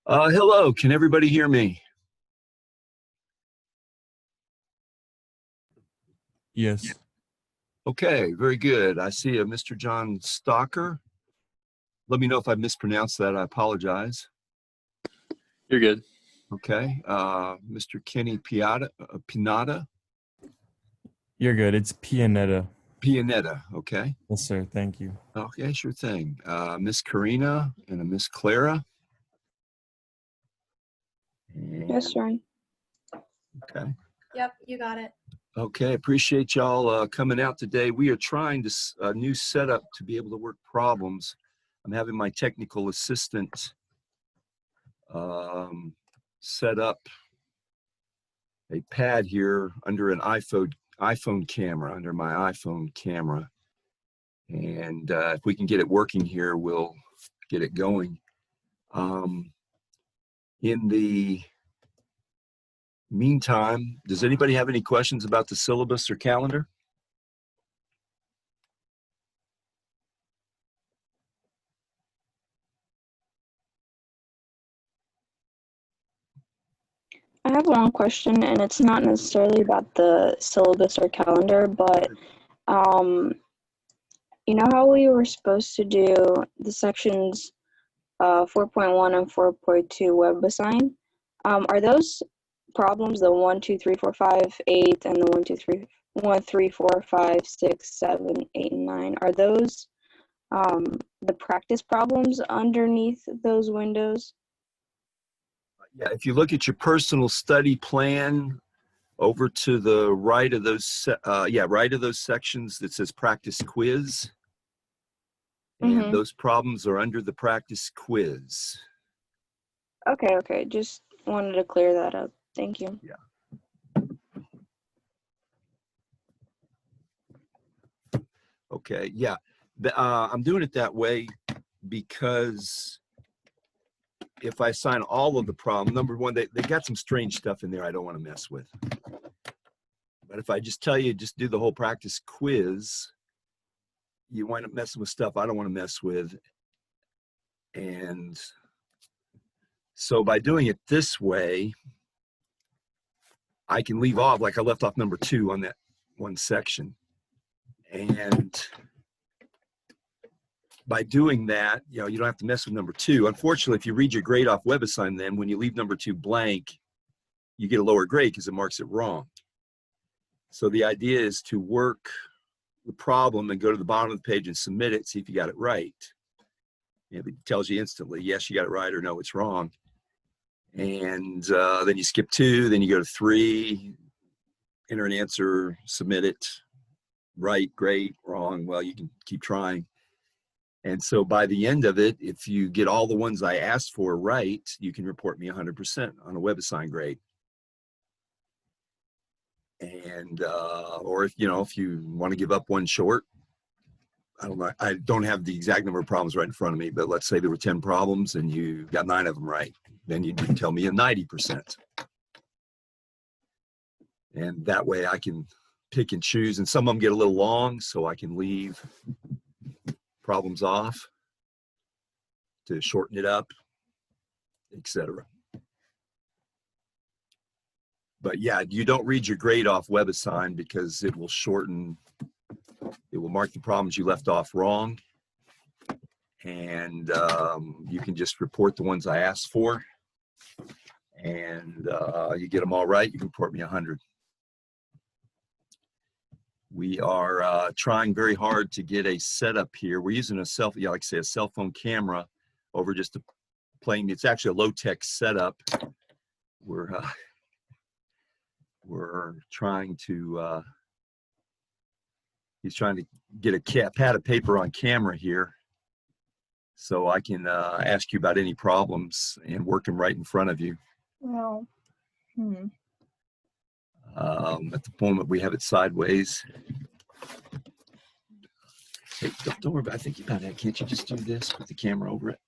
Hello, can everybody hear me? Yes. Okay, very good. I see a Mr. John Stalker. Let me know if I mispronounced that. I apologize. You're good. Okay, Mr. Kenny Pinata, You're good. It's Pianetta. Pianetta. Okay, Yes, sir. Thank you. okay, sure thing. Miss Karina and a Miss Clara. Yes, sir. Okay. Yep, you got it. Okay, appreciate y'all coming out today. We are trying a new setup to be able to work problems. I'm having my technical assistant set up a pad here under an iPhone camera, under my iPhone camera. And if we can get it working here, we'll get it going. In the meantime, does anybody have any questions about the syllabus or calendar? I have one question, and it's not necessarily about the syllabus or calendar, but you know how we were supposed to do the sections 4.1 and 4.2 web assign? Are those problems the 1, 2, 3, 4, 5, 8, and the 1, 2, 3, 1, 3, 4, 5, 6, 7, 8, and 9? Are those the practice problems underneath those windows? Yeah, if you look at your personal study plan over to the right of those, right of those sections that says practice quiz. And those problems are under the practice quiz. Okay. Just wanted to clear that up. Thank you. Yeah. Okay, yeah. I'm doing it that way because if I assign all of the problem, number one, they got some strange stuff in there I don't want to mess with. But if I just tell you, just do the whole practice quiz, you wind up messing with stuff I don't want to mess with. And so by doing it this way, I can leave off, like I left off number 2 on that one section. And by doing that, you don't have to mess with number 2. Unfortunately, if you read your grade off WebAssign, then when you leave number 2 blank, you get a lower grade because it marks it wrong. So the idea is to work the problem and go to the bottom of the page and submit it, see if you got it right. It tells you instantly, yes, you got it right, or no, it's wrong. And then you skip 2, then you go to 3, enter an answer, submit it, right, great, wrong, well, you can keep trying. And so by the end of it, if you get all the ones I asked for right, you can report me 100% on a WebAssign grade. And or if you want to give up one short, I don't know, I don't have the exact number of problems right in front of me, but let's say there were 10 problems and you got 9 of them right, then you can tell me a 90%. And that way I can pick and choose, and some of them get a little long, so I can leave problems off to shorten it up, etc. But yeah, you don't read your grade off WebAssign because it will mark the problems you left off wrong. And you can just report the ones I asked for. And you get them all right, you can report me 100. We are trying very hard to get a setup here. We're using a cell phone camera over just a plain, it's actually a low-tech setup. We're trying to, he's trying to get a pad of paper on camera here so I can ask you about any problems and work them right in front of you. Well, At the moment, we have it sideways. Hey, don't worry about it. I think you about that. Can't you just do this with the camera over it?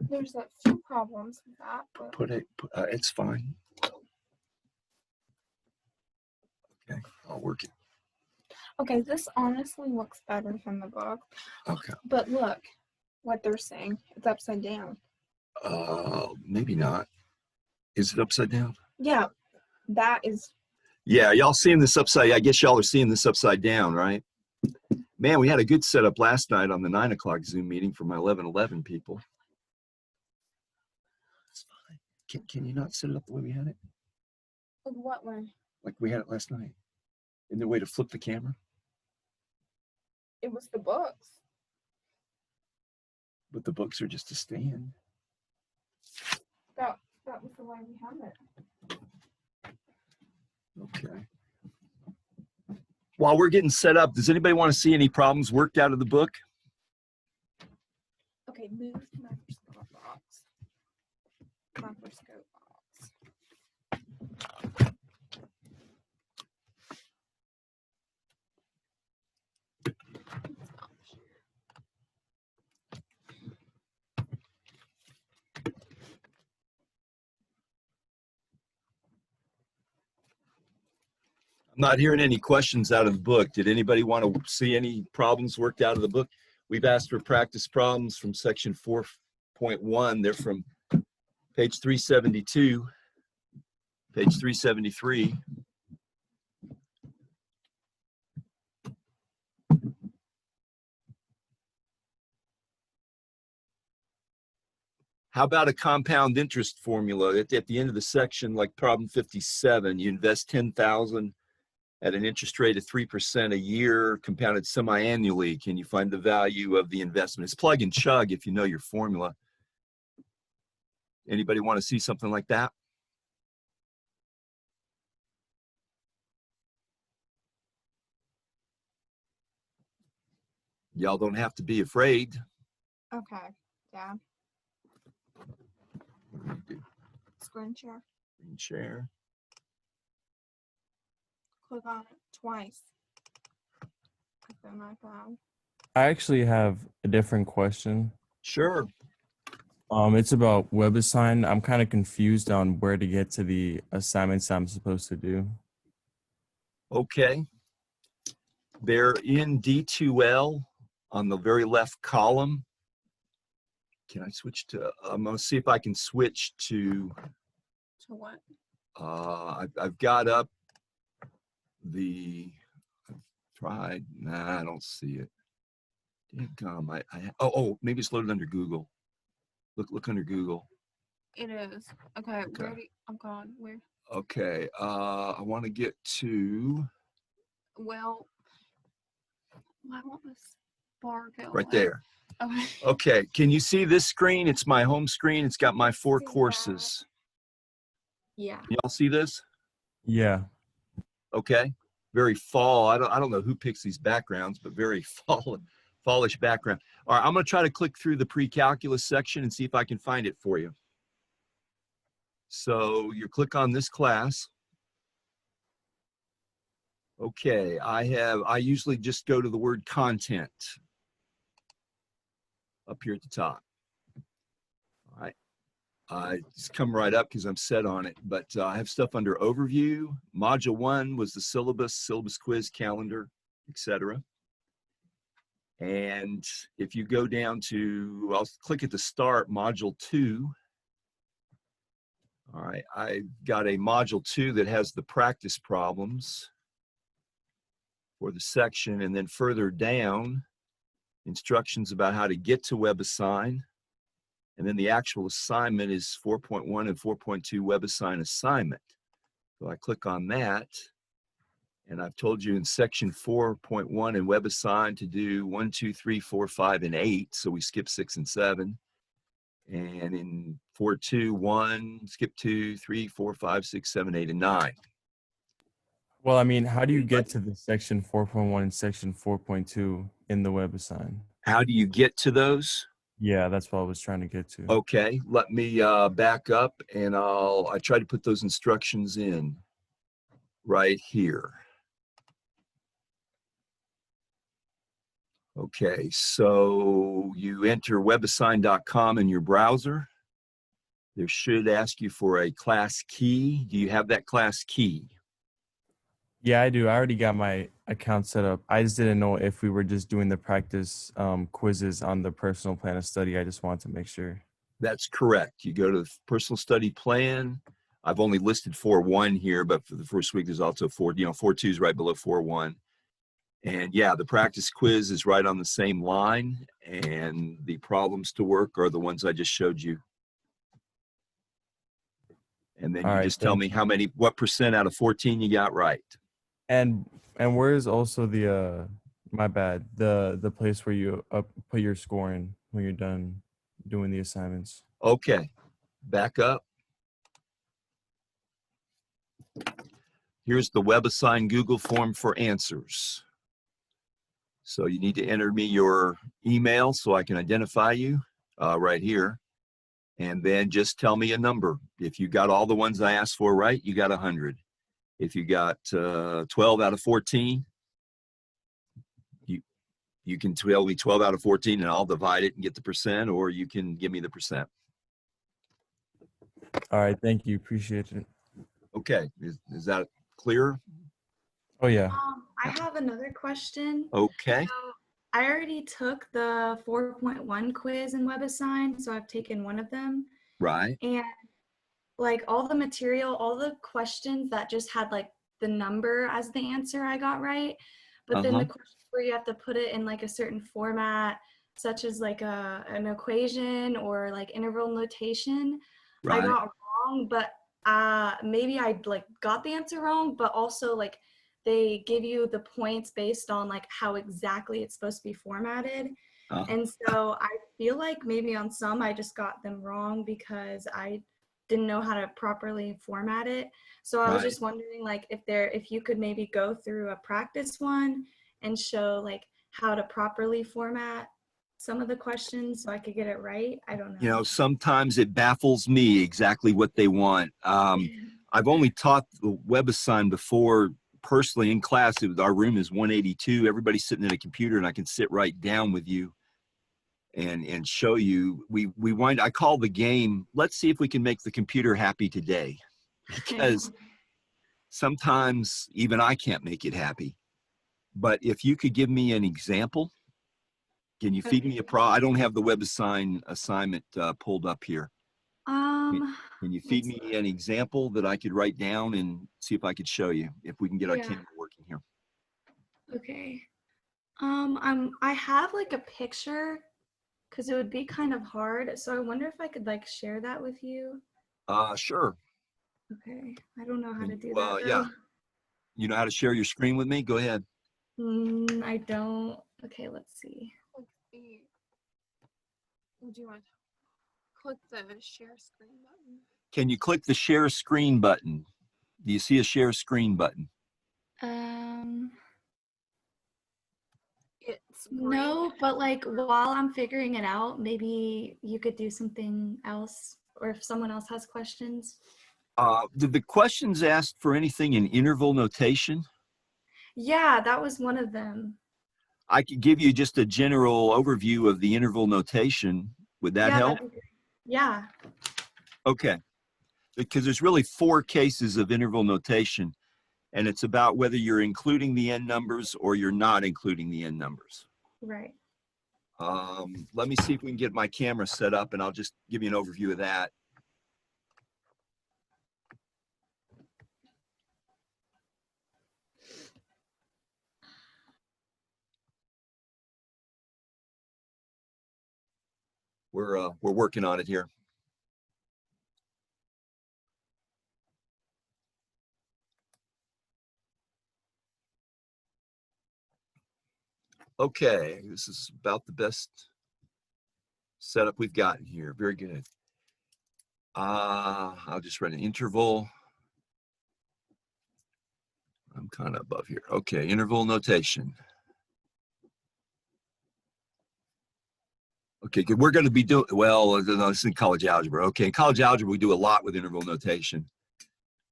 there's a few problems with that, but It's fine. Okay, I'll work it. okay, this honestly looks better than the book. Okay. But look what they're saying. It's upside down. Maybe not. Is it upside down? Yeah, that is. Yeah, y'all seeing this upside. I guess y'all are seeing this upside down, right? Man, we had a good setup last night on the 9 o'clock Zoom meeting for my 11:11 people. It's fine. Can you not set it up the way we had it? Like what way? Like we had it last night? Isn't there a way to flip the camera? It was the books. But the books are just a stand. That was the way we had it. Okay. While we're getting set up, does anybody want to see any problems worked out of the book? Okay, move the microscope box. Microscope box. I'm not hearing any questions out of the book. Did anybody want to see any problems worked out of the book? We've asked for practice problems from section 4.1. They're from page 372, page 373. How about a compound interest formula? At the end of the section, like problem 57, you invest 10,000 at an interest rate of 3% a year, compounded semi-annually. Can you find the value of the investment? It's plug and chug if you know your formula. Anybody want to see something like that? Y'all don't have to be afraid. Okay, yeah. Screen share. Share. Click on it twice. Click on my phone. I actually have a different question. Sure. It's about WebAssign. I'm kind of confused on where to get to the assignments I'm supposed to do. Okay. They're in D2L on the very left column. Can I switch to, I'm going to see if I can switch to, To what? I've got up the, I've tried, nah, I don't see it. Dadgum, oh, maybe it's loaded under Google. Look under Google. It is. Okay, Okay. where do I'm gone. Where? Okay, I want to get to, Well, why won't this bar go right away? there. Okay. Okay, can you see this screen? It's my home screen. It's got my 4 See that. courses. Yeah. Y'all see this? Yeah. Okay, very fall. I don't know who picks these backgrounds, but very fallish background. All right, I'm going to try to click through the pre-calculus section and see if I can find it for you. So you click on this class. Okay, I usually just go to the word content up here at the top. All right, I just come right up because I'm set on it, but I have stuff under overview. Module 1 was the syllabus quiz, calendar, etc. And if you go down to, I'll click at the start, module 2. All right, I got a module 2 that has the practice problems for the section, and then further down, instructions about how to get to WebAssign. And then the actual assignment is 4.1 and 4.2 WebAssign assignment. So I click on that, and I've told you in section 4.1 in WebAssign to do 1, 2, 3, 4, 5, and 8. So we skip 6 and 7. And in 4.2, 1, skip 2, 3, 4, 5, 6, 7, 8, and 9. Well, I mean, how do you get to the section 4.1 and section 4.2 in the WebAssign? How do you get to those? Yeah, that's what I was trying to get to. Okay, let me back up, and I try to put those instructions in right here. Okay, so you enter webassign.com in your browser. There should ask you for a class key. Do you have that class key? Yeah, I do. I already got my account set up. I just didn't know if we were just doing the practice quizzes on the personal plan of study. I just wanted to make sure. That's correct. You go to the personal study plan. I've only listed 4.1 here, but for the first week, there's also 4.2 is right below 4.1. And yeah, the practice quiz is right on the same line. And the problems to work are the ones I just showed you. And then All you right, just tell me what percent out of 14 you got right. And where is also the my bad, the place where you put your score in when you're done doing the assignments? Okay, back up. Here's the WebAssign Google form for answers. So you need to enter me your email so I can identify you right here. And then just tell me a number. If you got all the ones I asked for right, you got 100. If you got 12 out of 14, you can tell me 12 out of 14 and I'll divide it and get the percent, or you can give me the percent. All right, thank you. Appreciate it. Okay, is that clear? Oh yeah. I have another question. Okay, So I already took the 4.1 quiz in WebAssign, so I've taken one of them. right. And like all the material, all the questions that just had like the number as the answer I got right. But then the questions where you have to put it in like a certain format, such as like an equation or like interval notation, I Right. got wrong, but maybe I like got the answer wrong, but also like they give you the points based on like how exactly it's supposed to be formatted. And so I feel like maybe on some I just got them wrong because I didn't know how to properly format it. So I was Right. just wondering like if you could maybe go through a practice one and show like how to properly format some of the questions so I could get it right. I don't know. You know, sometimes it baffles me exactly what they want. I've only taught the WebAssign before personally in class. Our room is 182. Everybody's sitting at a computer and I can sit right down with you and show you. I call the game, let's see if we can make the computer happy today. Because sometimes even I can't make it happy. But if you could give me an example, can you feed me a I don't have the WebAssign assignment pulled up here. Can you feed me an example that I could write down and see if I could show you if we can get our camera working here? Okay. I have like a picture because it would be kind of hard. So I wonder if I could like share that with you. Sure. Okay. I don't know how to do that Yeah. though. You know how to share your screen with me? Go ahead. I don't. Okay, let's see. Would you want to click the share screen button? Can you click the share screen button? Do you see a share screen button? It's No, green. but like while I'm figuring it out, maybe you could do something else, or if someone else has questions. Did the questions ask for anything in interval notation? Yeah, that was one of them. I could give you just a general overview of the interval notation. Would that Yeah, help? that'd be great. Yeah. Okay. Because there's really 4 cases of interval notation, and it's about whether you're including the n numbers or you're not including the n numbers. Right. Let me see if we can get my camera set up, and I'll just give you an overview of that. We're working on it here. Okay, this is about the best setup we've gotten here. Very good. I'll just write an interval. I'm kind of above here. Okay, interval notation. Okay, good. We're going to be doing, well, no, this is in college algebra. Okay, in college algebra, we do a lot with interval notation.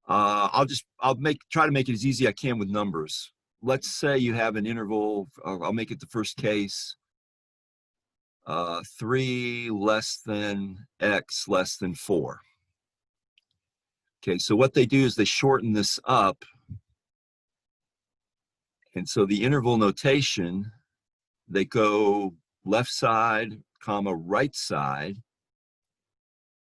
I'll try to make it as easy as I can with numbers. Let's say you have an interval, I'll make it the first case, 3 less than x less than 4. Okay, so what they do is they shorten this up. And so the interval notation, they go left side, comma, right side.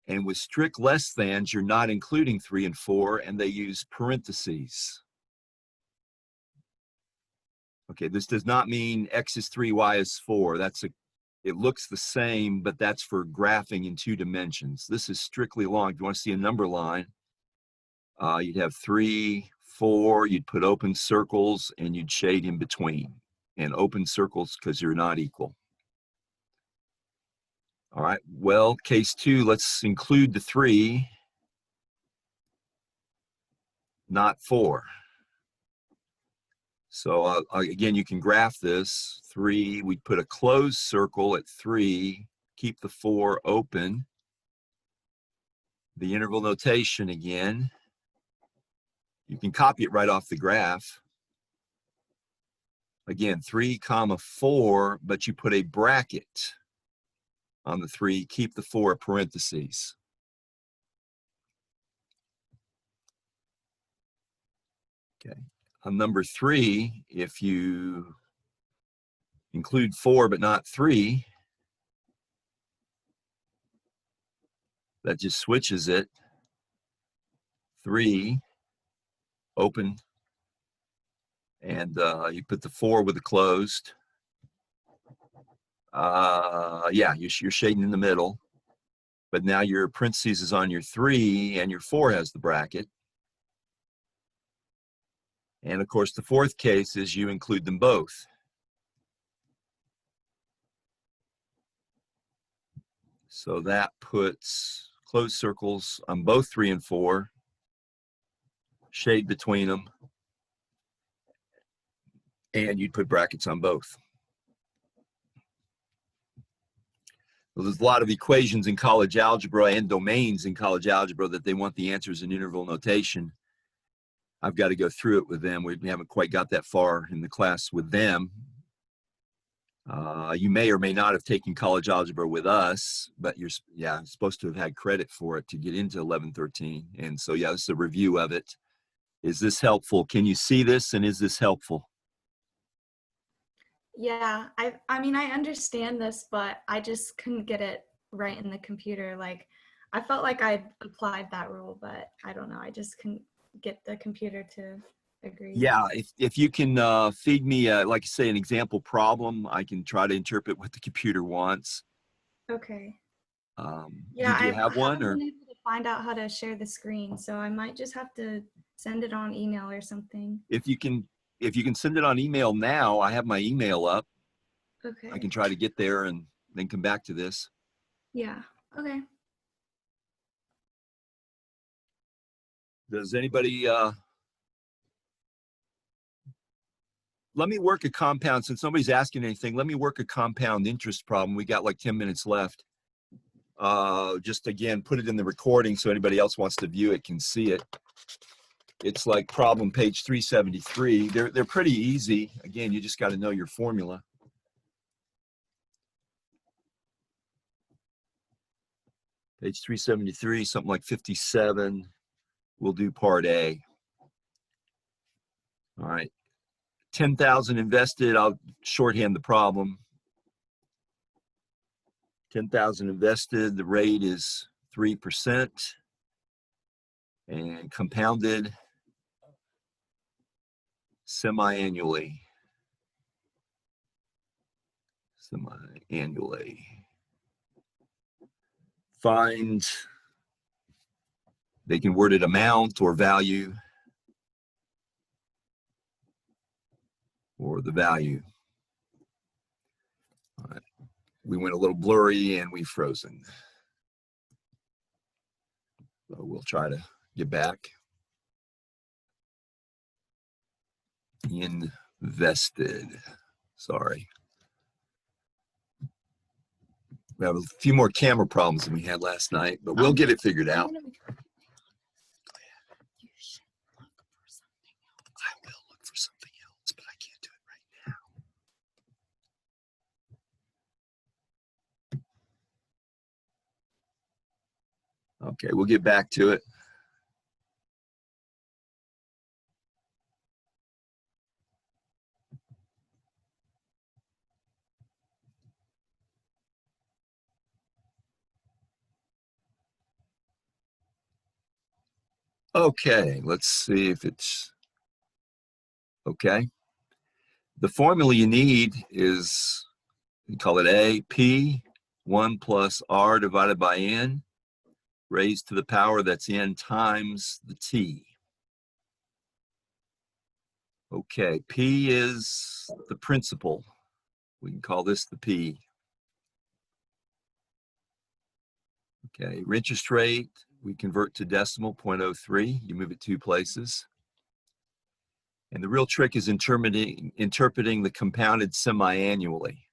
And with strict less thans, you're not including 3 and 4, and they use parentheses. Okay, this does not mean x is 3, y is 4. It looks the same, but that's for graphing in 2 dimensions. This is strictly long. If you want to see a number line, you'd have 3, 4, you'd put open circles, and you'd shade in between. And open circles because you're not equal. All right, well, case 2, let's include the 3, not 4. So again, you can graph this. 3, we'd put a closed circle at 3, keep the 4 open. The interval notation again. You can copy it right off the graph. Again, 3, 4, but you put a bracket on the 3, keep the 4 parentheses. Okay. On number 3, if you include 4 but not 3, that just switches it. 3, open, and you put the 4 with the closed. Yeah, you're shading in the middle, but now your parentheses is on your 3 and your 4 has the bracket. And of course, the fourth case is you include them both. So that puts closed circles on both 3 and 4, shade between them, and you'd put brackets on both. Well, there's a lot of equations in college algebra and domains in college algebra that they want the answers in interval notation. I've got to go through it with them. We haven't quite got that far in the class with them. You may or may not have taken college algebra with us, but you're supposed to have had credit for it to get into 1113. And so, yeah, this is a review of it. Is this helpful? Can you see this, and is this helpful? Yeah, I mean, I understand this, but I just couldn't get it right in the computer. Like, I felt like I applied that rule, but I don't know. I just couldn't get the computer to agree. Yeah, if you can feed me, like you say, an example problem, I can try to interpret what the computer wants. Okay. Yeah, do you have one? Haven't Or been able to find out how to share the screen, so I might just have to send it on email or something. if you can send it on email now, I have my email up. Okay. I can try to get there and then come back to this. Yeah. Okay. Does anybody, let me work a compound, since nobody's asking anything, let me work a compound interest problem. We got like 10 minutes left. Just again, put it in the recording so anybody else wants to view it can see it. It's like problem page 373. They're pretty easy. Again, you just got to know your formula. Page 373, something like 57. We'll do part A. All right. 10,000 invested. I'll shorthand the problem. 10,000 invested. The rate is 3% and compounded semi-annually. Semi-annually. Find, they can word it amount or value, or the value. All right. We went a little blurry and we've frozen. So we'll try to get back. Invested. Sorry. We have a few more camera problems than we had last night, but we'll get it figured out. I will look for something else, but I can't do it right now. Okay, we'll get back to it. Okay, let's see if it's okay. The formula you need is, you call it A, P, 1 plus R divided by N, raised to the power that's N times the T. Okay, P is the principal. We can call this the P. Okay, interest rate, we convert to decimal, 0.03. You move it 2 places. And the real trick is interpreting the compounded semi-annually.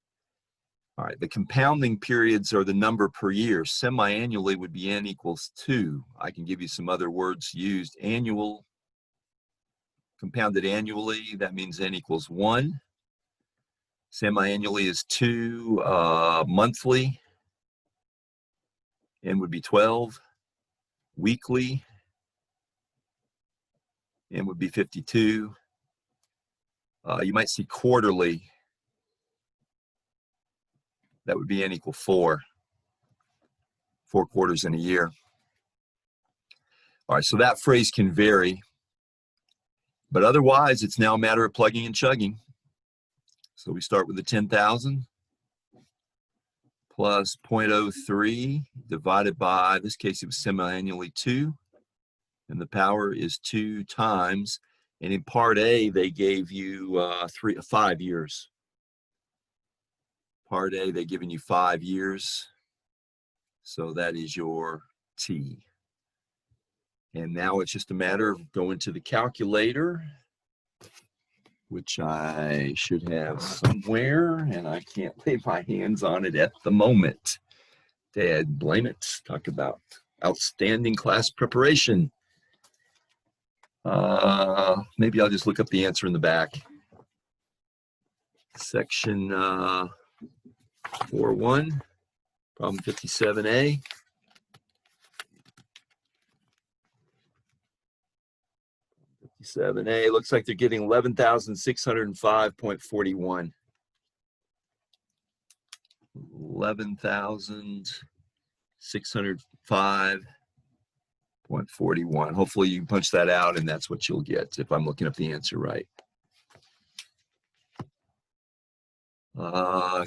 All right, the compounding periods are the number per year. Semi-annually would be N equals 2. I can give you some other words used. Annual, compounded annually, that means N equals 1. Semi-annually is 2. Monthly, N would be 12. Weekly, N would be 52. You might see quarterly. That would be N equal 4. 4 quarters in a year. All right, so that phrase can vary. But otherwise, it's now a matter of plugging and chugging. So we start with the 10,000 plus 0.03 divided by, in this case, it was semi-annually 2. And the power is 2 times. And in part A, they gave you 5 years. Part A, they've given you 5 years. So that is your T. And now it's just a matter of going to the calculator, which I should have somewhere, and I can't lay my hands on it at the moment. Dad, blame it. Talk about outstanding class preparation. Maybe I'll just look up the answer in the back. Section 4.1, problem 57A. A looks like they're getting 11,605.41. 11,605.41. Hopefully you can punch that out and that's what you'll get if I'm looking up the answer right.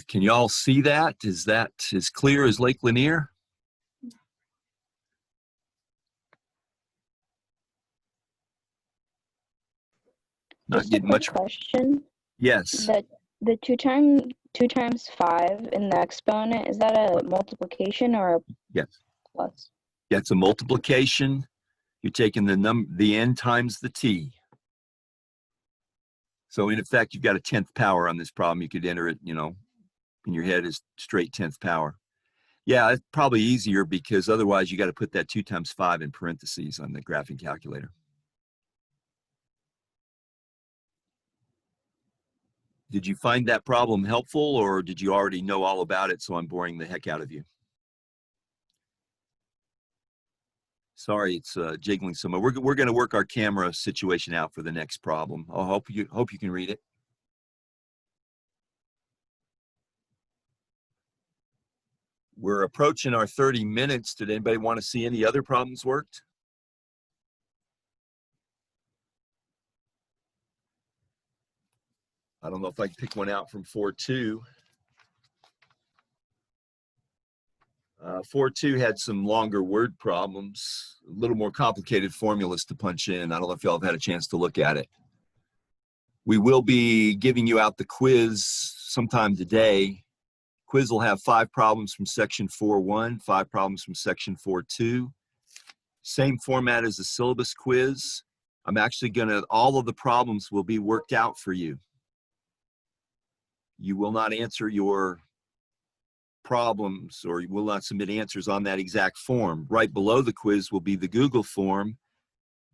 Can you all see that? Is that as clear as Lake Lanier? Not Just a getting quick much. question. Yes. The 2 times 5 in the exponent, is that a multiplication or a Yes. plus? Yeah, it's a multiplication. You're taking the n times the t. So in effect, you've got a 10th power on this problem. You could enter it, you know, in your head as straight 10th power. Yeah, it's probably easier because otherwise you got to put that 2 times 5 in parentheses on the graphing calculator. Did you find that problem helpful or did you already know all about it so I'm boring the heck out of you? Sorry, it's jiggling so much. We're going to work our camera situation out for the next problem. I hope you can read it. We're approaching our 30 minutes. Did anybody want to see any other problems worked? I don't know if I can pick one out from 4.2. 4.2 had some longer word problems, a little more complicated formulas to punch in. I don't know if y'all have had a chance to look at it. We will be giving you out the quiz sometime today. Quiz will have 5 problems from section 4.1, 5 problems from section 4.2. Same format as the syllabus quiz. I'm actually all of the problems will be worked out for you. You will not answer your problems or you will not submit answers on that exact form. Right below the quiz will be the Google form.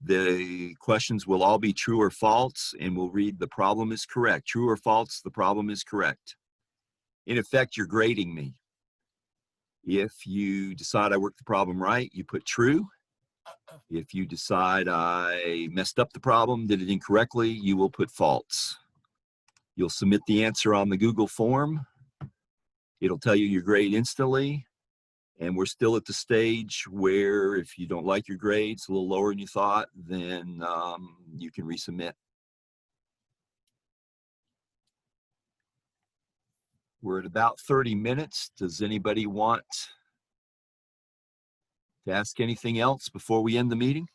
The questions will all be true or false and we'll read the problem is correct. True or false, the problem is correct. In effect, you're grading me. If you decide I worked the problem right, you put true. If you decide I messed up the problem, did it incorrectly, you will put false. You'll submit the answer on the Google form. It'll tell you your grade instantly. And we're still at the stage where if you don't like your grades a little lower than you thought, then you can resubmit. We're at about 30 minutes. Does anybody want to ask anything else before we end the meeting?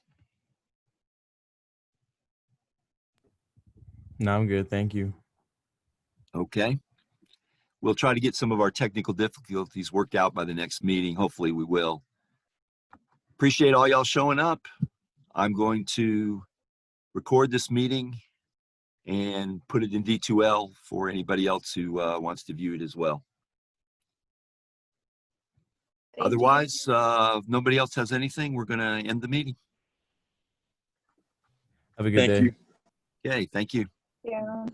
No, I'm good. Thank you. Okay. We'll try to get some of our technical difficulties worked out by the next meeting. Hopefully we will. Appreciate all y'all showing up. I'm going to record this meeting and put it in D2L for anybody else who wants to view it as well. Thank you. Otherwise, if nobody else has anything, we're going to end the meeting. Have a good Thank day. you. Okay, thank you. Yeah.